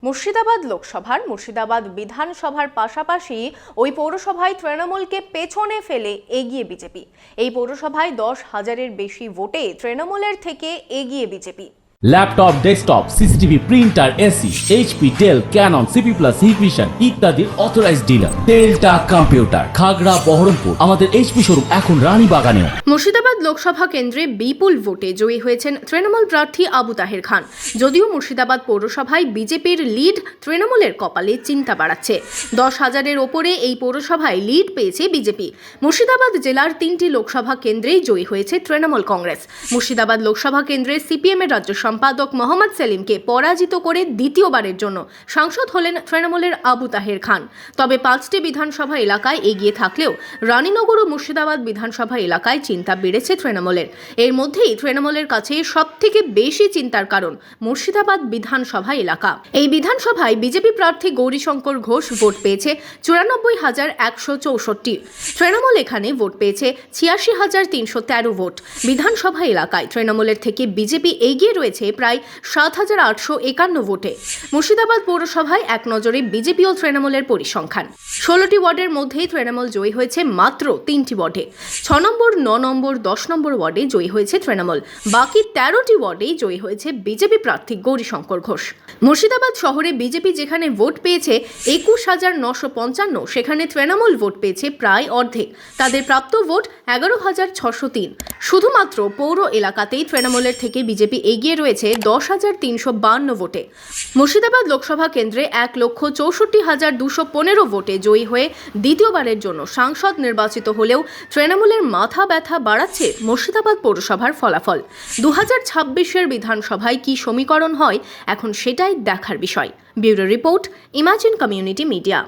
মুর্শিদাবাদ লোকসভার মুর্শিদাবাদ বিধানসভার পাশাপাশি ওই পৌরসভায় তৃণমূলকে পেছনে ফেলে এগিয়ে বিজেপি। এই পৌরসভায় 10,000-এর বেশি ভোটে তৃণমূলের থেকে এগিয়ে BJP. Laptop, desktop, CCTV, printer, AC, HP, Dell, Canon, CP plus, Hikvision ইত্যাদির authorised dealer Delta computer, Khagra, Baharampur. আমাদের এইচপি শোরুম এখন রানীবাগানে। মুর্শিদাবাদ লোকসভা কেন্দ্রে বিপুল ভোটে জয়ী হয়েছেন তৃণমূল প্রার্থী আবু তাহের খান। যদিও মুর্শিদাবাদ পৌরসভায় বিজেপির লিড তৃণমূলের কপালে চিন্তা বাড়াচ্ছে। 10,000-এর ওপরে এই পৌরসভায় লিড পেয়েছে বিজেপি। মুর্শিদাবাদ জেলার 3টি লোকসভা কেন্দ্রেই জয়ী হয়েছে তৃণমূল কংগ্রেস। মুর্শিদাবাদ লোকসভা কেন্দ্রে সিপিএম-এর রাজ্য সম্পাদক মোহাম্মদ সেলিমকে পরাজিত করে দ্বিতীয়বারের জন্য সাংসদ হলেন তৃণমূলের আবু তাহের খান। তবে 5টি বিধানসভা এলাকায় এগিয়ে থাকলেও রানীনগর ও মুর্শিদাবাদ বিধানসভা এলাকায় চিন্তা বেড়েছে তৃণমূলের। এর মধ্যেই তৃণমূলের কাছে সবথেকে বেশি চিন্তার কারণ মুর্শিদাবাদ বিধানসভা এলাকা। এই বিধানসভায় বিজেপি প্রার্থী গৌরীশঙ্কর ঘোষ ভোট পেয়েছে 94,164। তৃণমূল এখানে ভোট পেয়েছে 86,313 ভোট। বিধানসভা এলাকায় তৃণমূলের থেকে বিজেপি এগিয়ে রয়েছে প্রায় 7,851 ভোটে। মুর্শিদাবাদ পৌরসভায় এক নজরে বিজেপি ও তৃণমূলের পরিসংখ্যান। 16টি ওয়ার্ডের মধ্যেই তৃণমূল জয়ী হয়েছে মাত্র 3টি ওয়ার্ডে। 6 নম্বর, 9 নম্বর, 10 নম্বর ওয়ার্ডে জয়ী হয়েছে তৃণমূল। বাকি 13টি ওয়ার্ডেই জয়ী হয়েছে বিজেপি প্রার্থী গৌরীশঙ্কর ঘোষ। মুর্শিদাবাদ শহরে বিজেপি যেখানে ভোট পেয়েছে 21,955, সেখানে তৃণমূল ভোট পেয়েছে প্রায় অর্ধেক। তাদের প্রাপ্ত ভোট 11,603। শুধুমাত্র পৌর এলাকাতেই তৃণমূলের থেকে বিজেপি এগিয়ে রয়েছে 10,352 ভোটে। মুর্শিদাবাদ লোকসভা কেন্দ্রে 1,64,215 ভোটে জয়ী হয়ে দ্বিতীয়বারের জন্য সাংসদ নির্বাচিত হলেও তৃণমূলের মাথা ব্যথা বাড়াচ্ছে মুর্শিদাবাদ পৌরসভার ফলাফল। 2026-এর বিধানসভায় কি সমীকরণ হয় এখন সেটাই দেখার বিষয়। Bureau report, imagine community media.